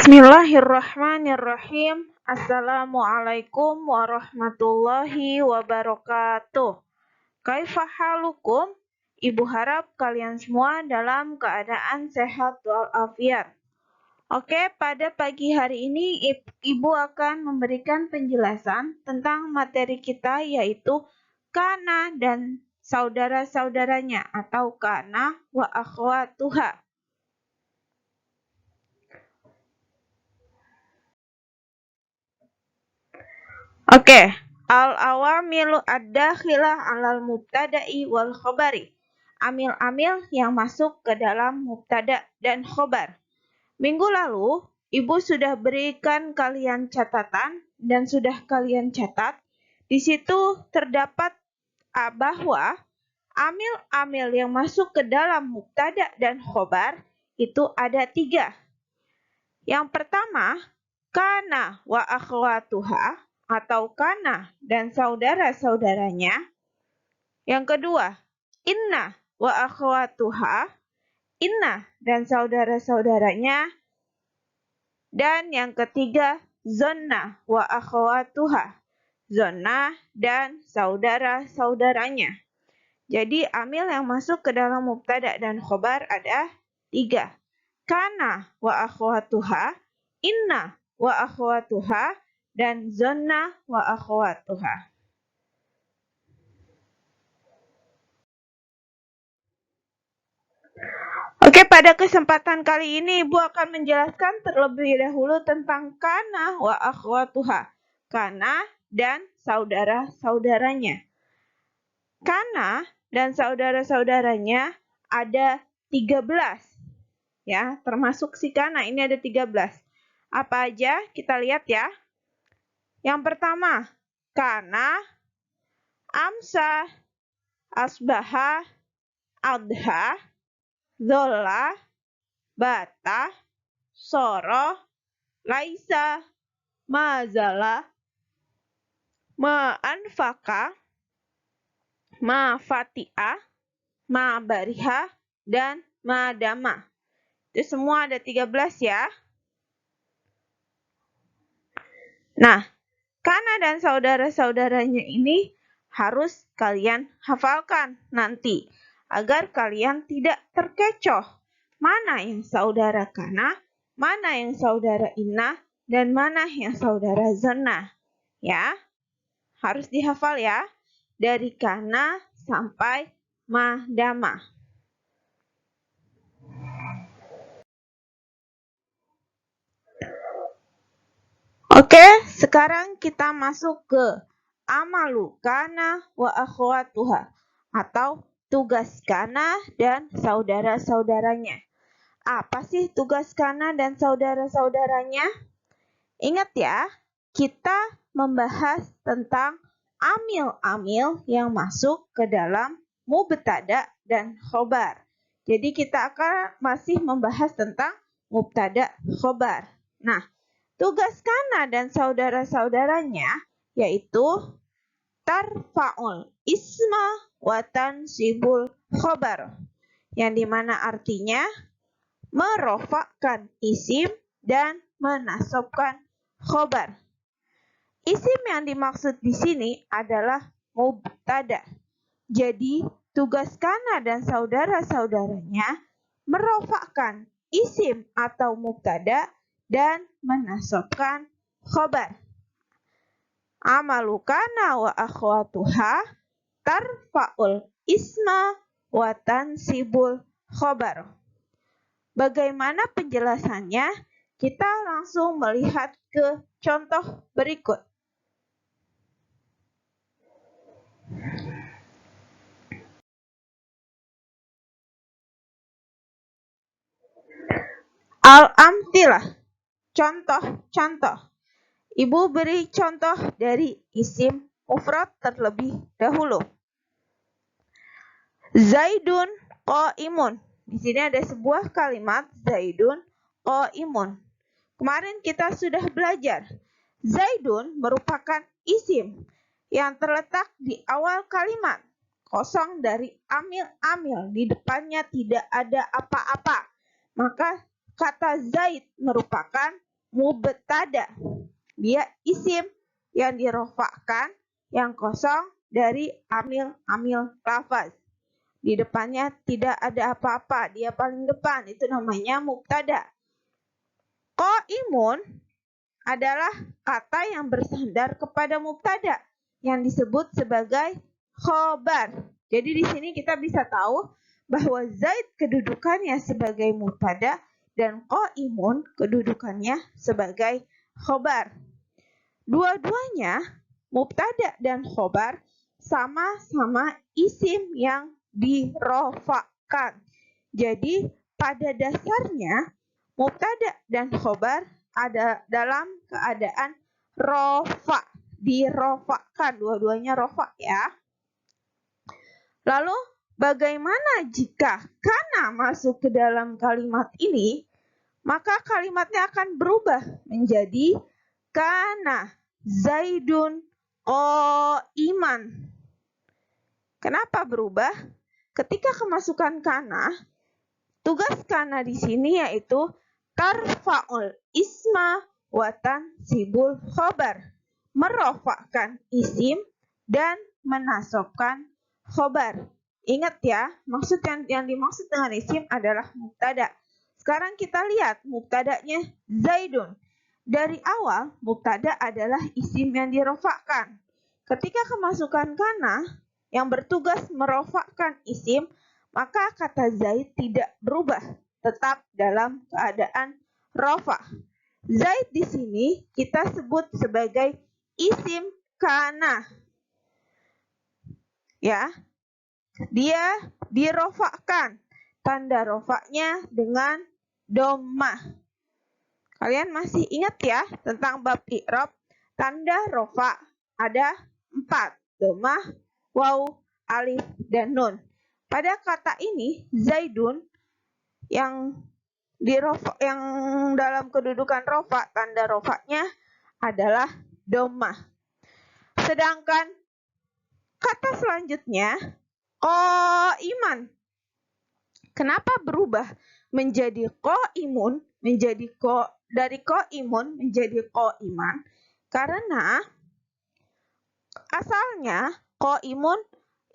Bismillahirrahmanirrahim. Assalamualaikum warahmatullahi wabarakatuh. Kaifa halukum? Ibu harap kalian semua dalam keadaan sehat walafiat. Oke, pada pagi hari ini Ibu akan memberikan penjelasan tentang materi kita, yaitu kana dan saudara-saudaranya atau kana wa akhwatuha. Oke, al-awamilu ad-dakhilah 'alal mubtada'i wal khabari. Amil-amil yang masuk ke dalam mubtada dan khobar. Minggu lalu, Ibu sudah berikan kalian catatan dan sudah kalian catat. Di situ terdapat bahwa amil-amil yang masuk ke dalam mubtada dan khobar itu ada 3. Yang pertama, kana wa akhwatuha atau kana dan saudara-saudaranya. Yang kedua, inna wa akhwatuha, inna dan saudara-saudaranya. Dan yang ketiga, zonna wa akhwatuha, zonna dan saudara-saudaranya. Jadi amil yang masuk ke dalam mubtada dan khobar ada 3. Kana wa akhwatuha, inna wa akhwatuha, dan zonna wa akhwatuha. Oke, pada kesempatan kali ini Ibu akan menjelaskan terlebih dahulu tentang kana wa akhwatuha, kana dan saudara-saudaranya. Kana dan saudara-saudaranya ada 13. Ya, termasuk si kana ini ada 13. Apa aja? Kita lihat ya. Yang pertama, kana, amsa, asbaha, adha, zola, bata, soro, laisa, mazala, ma'anfaka, ma'fati'a, ma'bariha, dan ma'dama. Itu semua ada 13 ya. Nah, kana dan saudara-saudaranya ini harus kalian hafalkan nanti agar kalian tidak terkecoh. Mana yang saudara kana, mana yang saudara inna, dan mana yang saudara zonna. Ya, harus dihafal ya. Dari kana sampai madama. Oke, sekarang kita masuk ke amalu kana wa akhwatuha atau tugas kana dan saudara-saudaranya. Apa sih tugas kana dan saudara-saudaranya? Ingat ya, kita membahas tentang amil-amil yang masuk ke dalam mubtada dan khobar. Jadi kita akan masih membahas tentang mubtada khobar. Nah, tugas kana dan saudara-saudaranya yaitu tarfa'ul isma wa tansibul khobar, yang dimana artinya merofakkan isim dan menasabkan khobar. Isim yang dimaksud di sini adalah mubtada. Jadi tugas kana dan saudara-saudaranya merofakkan isim atau mubtada dan menasabkan khobar. Amalu kana wa akhwatuha tarfa'ul isma wa tansibul khobar. Bagaimana penjelasannya? Kita langsung melihat ke contoh berikut. Al-amtilah, contoh-contoh. Ibu beri contoh dari isim mufrad terlebih dahulu. Zaidun qaimun. Di sini ada sebuah kalimat Zaidun qaimun. Kemarin kita sudah belajar. Zaidun merupakan isim yang terletak di awal kalimat, kosong dari amil-amil, di depannya tidak ada apa-apa. Maka kata Zaid merupakan mubtada. Dia isim yang dirofakkan, yang kosong dari amil lafaz. Di depannya tidak ada apa-apa, dia paling depan, itu namanya mubtada. Qaimun adalah kata yang bersandar kepada mubtada yang disebut sebagai khobar. Jadi di sini kita bisa tahu bahwa Zaid kedudukannya sebagai mubtada dan qaimun kedudukannya sebagai khobar. Dua-duanya mubtada dan khobar sama-sama isim yang dirofakkan. Jadi pada dasarnya mubtada dan khobar ada dalam keadaan rofa, dirofakkan, dua-duanya rofa ya. Lalu bagaimana jika kana masuk ke dalam kalimat ini? Maka kalimatnya akan berubah menjadi kana Zaidun qaiman. Kenapa berubah? Ketika kemasukan kana, tugas kana di sini yaitu tarfa'ul isma wa tansibul khobar. Merofakkan isim dan menasobkan khobar. Ingat ya, maksud yang dimaksud dengan isim adalah mubtada. Sekarang kita lihat mubtadanya Zaidun. Dari awal, mubtada adalah isim yang dirofakkan. Ketika kemasukan kana yang bertugas merofakkan isim, maka kata Zaid tidak berubah, tetap dalam keadaan rofa. Zaid di sini kita sebut sebagai isim kana. Ya. Dia dirofakkan. Tanda rofaknya dengan dhammah. Kalian masih ingat ya tentang bab i'rab? Tanda rofa ada 4. Dhammah, waw, alif, dan nun. Pada kata ini, Zaidun yang dalam kedudukan rofa, tanda rofaknya adalah dhammah. Sedangkan kata selanjutnya, qaiman. Kenapa berubah menjadi qaimun, dari qaimun menjadi qaiman? Karena asalnya qaimun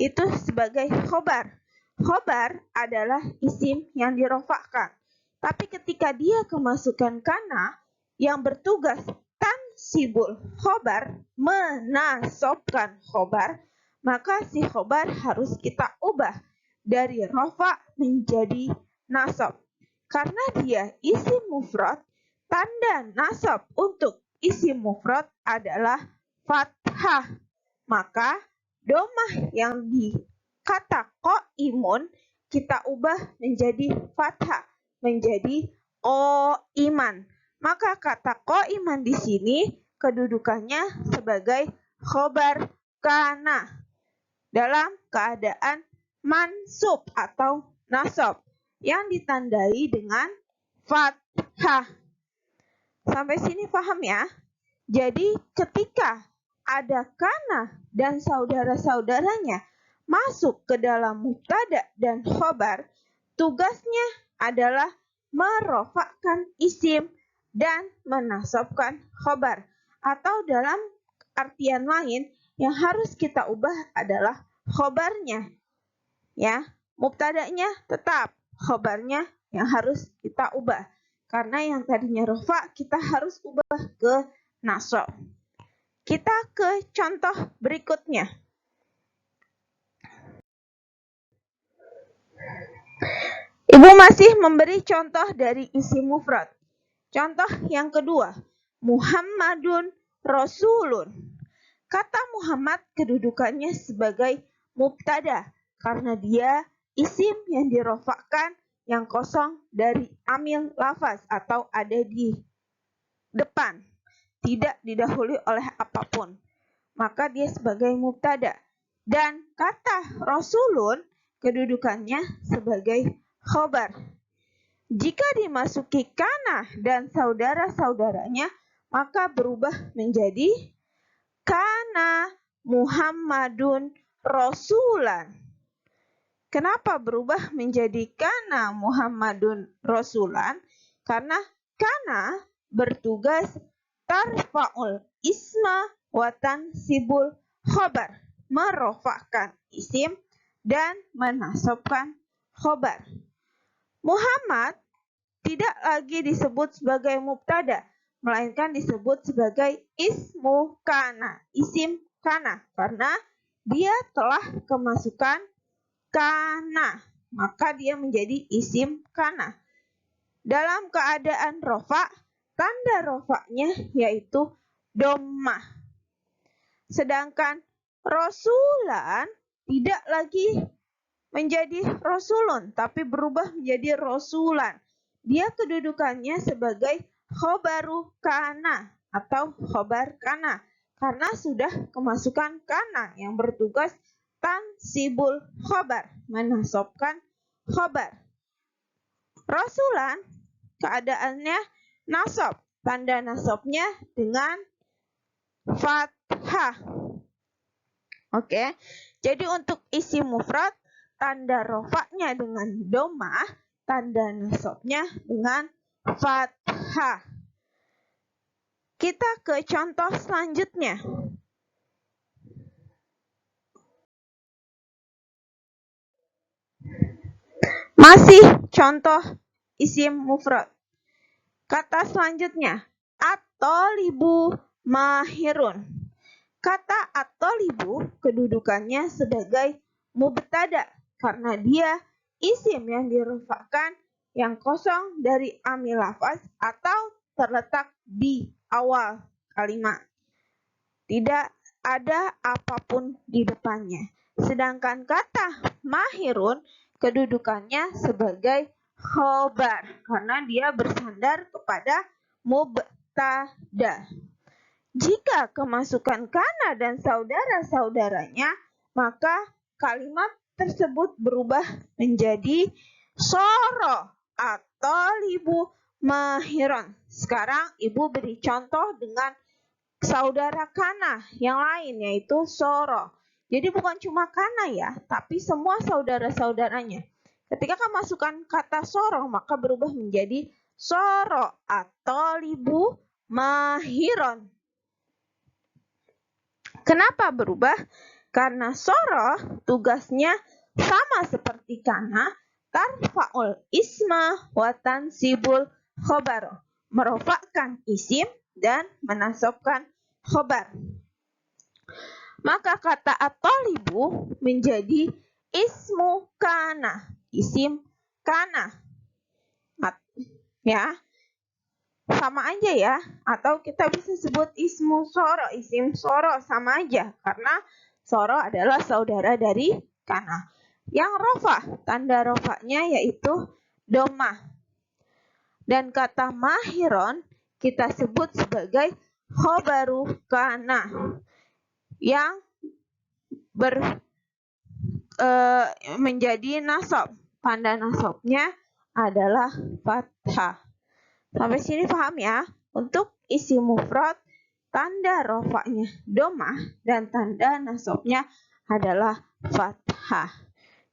itu sebagai khobar. Khobar adalah isim yang dirofakkan. Tapi ketika dia kemasukan kana yang bertugas tansibul khobar, menasobkan khobar, maka si khobar harus kita ubah dari rofa menjadi nasab. Karena dia isim mufrad, tanda nasab untuk isim mufrad adalah fathah. Maka dhammah yang di kata qaimun kita ubah menjadi fathah, menjadi qaiman. Maka kata qaiman di sini kedudukannya sebagai khobar kana dalam keadaan mansub atau nasab yang ditandai dengan fathah. Sampai sini paham ya? Jadi ketika ada kana dan saudara-saudaranya masuk ke dalam mubtada dan khobar, tugasnya adalah merofakkan isim dan menasobkan khobar. Atau dalam artian lain, yang harus kita ubah adalah khobarnya. Ya, mubtadanya tetap, khobarnya yang harus kita ubah. Karena yang tadinya rofa, kita harus ubah ke nasab. Kita ke contoh berikutnya. Ibu masih memberi contoh dari isim mufrad. Contoh yang kedua, Muhammadun Rasulun. Kata Muhammad kedudukannya sebagai mubtada karena dia isim yang dirofakkan yang kosong dari amil lafaz atau ada di depan, tidak didahului oleh apapun. Maka dia sebagai mubtada. Dan kata Rasulun kedudukannya sebagai khobar. Jika dimasuki kana dan saudara-saudaranya, maka berubah menjadi kana Muhammadun Rasulan. Kenapa berubah menjadi kana Muhammadun Rasulan? Karena kana bertugas tarfa'ul isma wa tansibul khobar, merofakkan isim dan menasabkan khobar. Muhammad tidak lagi disebut sebagai mubtada, melainkan disebut sebagai ismu kana, isim kana, karena dia telah kemasukan kana, maka dia menjadi isim kana. Dalam keadaan rofa, tanda rofaknya yaitu dommah. Sedangkan rasulan tidak lagi menjadi rasulun, tapi berubah menjadi rasulan. Dia kedudukannya sebagai khobaru kana atau khobar kana, karena sudah kemasukan kana yang bertugas tansibul khobar, menasabkan khobar. Rasulan keadaannya nasab, tanda nasabnya dengan fathah. Oke, jadi untuk isim mufrad, tanda rofaknya dengan domah, tanda nasabnya dengan fathah. Kita ke contoh selanjutnya. Masih contoh isim mufrad. Kata selanjutnya, at-thalibu mahirun. Kata at-thalibu kedudukannya sebagai mubtada karena dia isim yang dirofakkan yang kosong dari amil lafaz atau terletak di awal kalimat. Tidak ada apapun di depannya. Sedangkan kata mahirun kedudukannya sebagai khobar karena dia bersandar kepada mubtada. Jika kemasukan kana dan saudara-saudaranya, maka kalimat tersebut berubah menjadi soro atau libu mahirun. Sekarang ibu beri contoh dengan saudara kana yang lain yaitu soro. Jadi bukan cuma kana ya, tapi semua saudara-saudaranya. Ketika kemasukan kata soro, maka berubah menjadi soro atau libu mahirun. Kenapa berubah? Karena soro tugasnya sama seperti kana, tarfa'ul isma wa tansibul khobar, merofakkan isim dan menasabkan khobar. Maka kata at-thalibu menjadi ismu kana, isim kana. Ya, sama aja ya, atau kita bisa sebut ismu soro, isim soro, sama aja karena soro adalah saudara dari kana. Yang rofa, tanda rofanya yaitu domah. Dan kata mahiron kita sebut sebagai khobaru kana yang menjadi nasab. Tanda nasabnya adalah fathah. Sampai sini paham ya? Untuk isim mufrad, tanda rofaknya domah dan tanda nasabnya adalah fathah.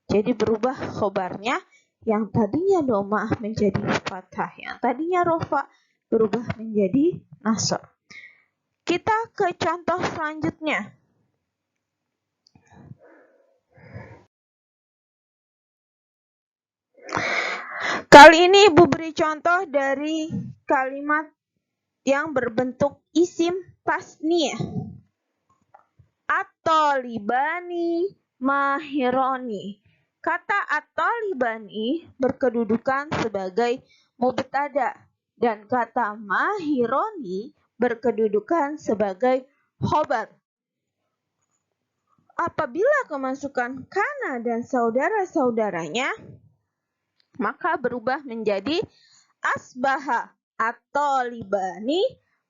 Jadi berubah khobarnya, yang tadinya domah menjadi fathah, yang tadinya rofa berubah menjadi nasab. Kita ke contoh selanjutnya. Kali ini ibu beri contoh dari kalimat yang berbentuk isim tasniyah. At-thalibani mahironi. Kata at-thalibani berkedudukan sebagai mubtada dan kata mahironi berkedudukan sebagai khobar. Apabila kemasukan kana dan saudara-saudaranya, maka berubah menjadi asbaha at-thalibani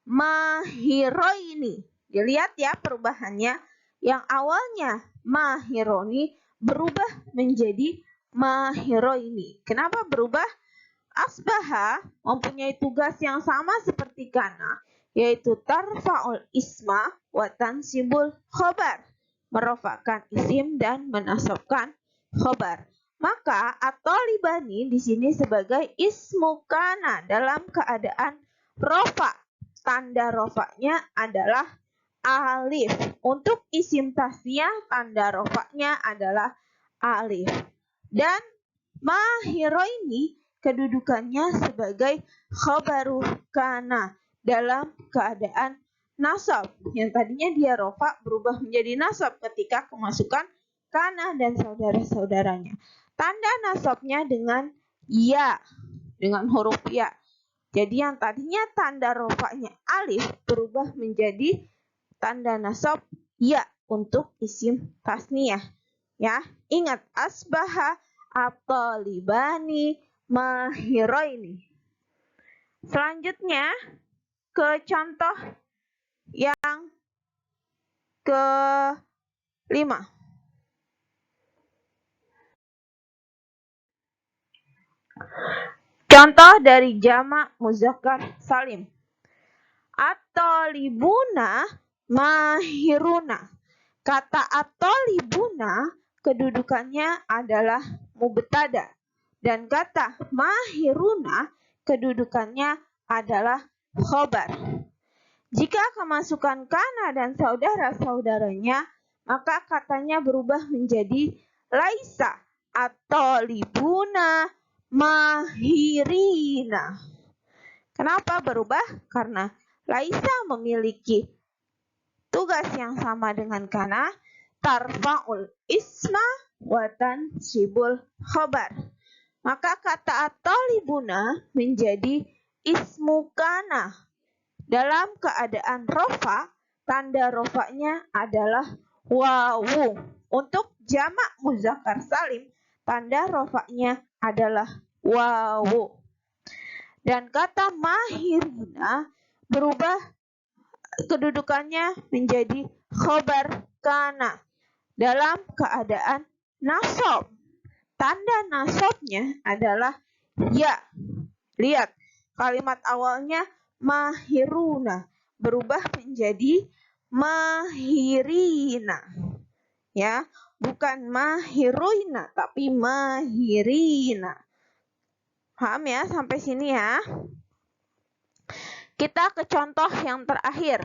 mahiroini. Dilihat ya perubahannya. Yang awalnya mahironi berubah menjadi mahiroini. Kenapa berubah? Asbaha mempunyai tugas yang sama seperti kana, yaitu tarfa'ul isma wa tansibul khobar, merofakkan isim dan menasabkan khobar. Maka at-thalibani di sini sebagai ismu kana dalam keadaan rofa. Tanda rofanya adalah alif. Untuk isim tasniyah, tanda rofanya adalah alif. Dan mahiroini kedudukannya sebagai khobaru kana dalam keadaan nasab. Yang tadinya dia rofa berubah menjadi nasab ketika kemasukan kana dan saudara-saudaranya. Tanda nasabnya dengan ya, dengan huruf ya. Jadi yang tadinya tanda rofanya alif berubah menjadi tanda nasab ya untuk isim tasniyah. Ya, ingat asbaha at-talibani mahiroini. Selanjutnya ke contoh yang kelima. Contoh dari jamak muzakkar salim. At-talibuna mahiruna. Kata at-talibuna kedudukannya adalah mubtada dan kata mahiruna kedudukannya adalah khobar. Jika kemasukan kana dan saudara-saudaranya, maka katanya berubah menjadi laisa at-talibuna mahirina. Kenapa berubah? Karena laisa memiliki tugas yang sama dengan kana, tarfa'ul isma wa tansibul khobar. Maka kata at-talibuna menjadi ismu kana. Dalam keadaan rofa, tanda rofanya adalah wawu. Untuk jamak muzakkar salim, tanda rofanya adalah wawu. Dan kata mahirina berubah kedudukannya menjadi khobar kana dalam keadaan nasab. Tanda nasabnya adalah ya. Lihat, kalimat awalnya mahiruna berubah menjadi mahirina. Ya, bukan mahiruina tapi mahirina. Paham ya sampai sini ya? Kita ke contoh yang terakhir.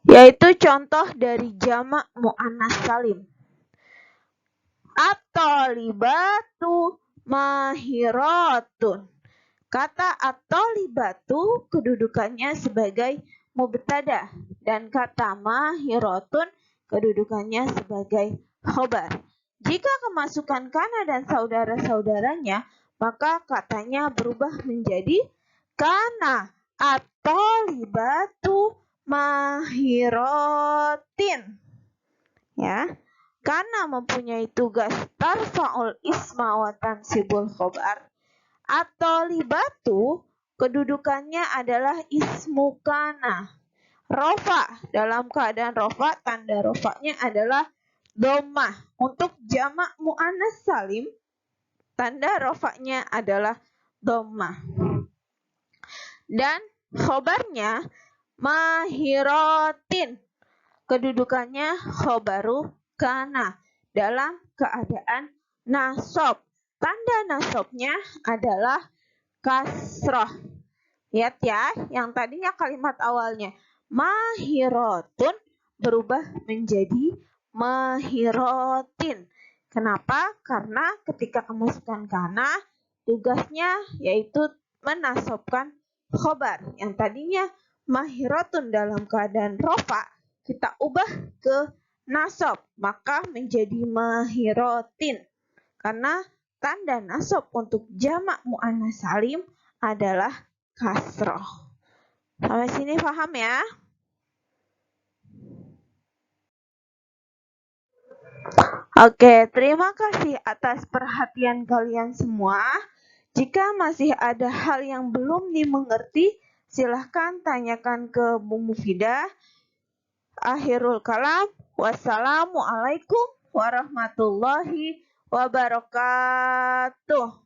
Yaitu contoh dari jamak muannas salim. At-talibatu mahiratun. Kata at-talibatu kedudukannya sebagai mubtada dan kata mahiratun kedudukannya sebagai khobar. Jika kemasukan kana dan saudara-saudaranya, maka katanya berubah menjadi kana at-talibatu mahiratin. Ya. Kana mempunyai tugas tarfa'ul isma wa tansibul khobar. At-talibatu kedudukannya adalah ismu kana. Rofa, dalam keadaan rofa, tanda rofanya adalah dhammah. Untuk jamak muannas salim, tanda rofanya adalah dhammah. Dan khobarnya mahiratin. Kedudukannya khobaru kana dalam keadaan nasab. Tanda nasabnya adalah kasroh. Lihat ya, yang tadinya kalimat awalnya mahiratun berubah menjadi mahiratin. Kenapa? Karena ketika kemasukan kana, tugasnya yaitu menasabkan khobar. Yang tadinya mahiratun dalam keadaan rofa, kita ubah ke nasab, maka menjadi mahiratin. Karena tanda nasab untuk jamak muannas salim adalah kasroh. Sampai sini paham ya? Oke, terima kasih atas perhatian kalian semua. Jika masih ada hal yang belum dimengerti, silahkan tanyakan ke Bu Mufidah. Akhirul kalam. Wassalamualaikum warahmatullahi wabarakatuh.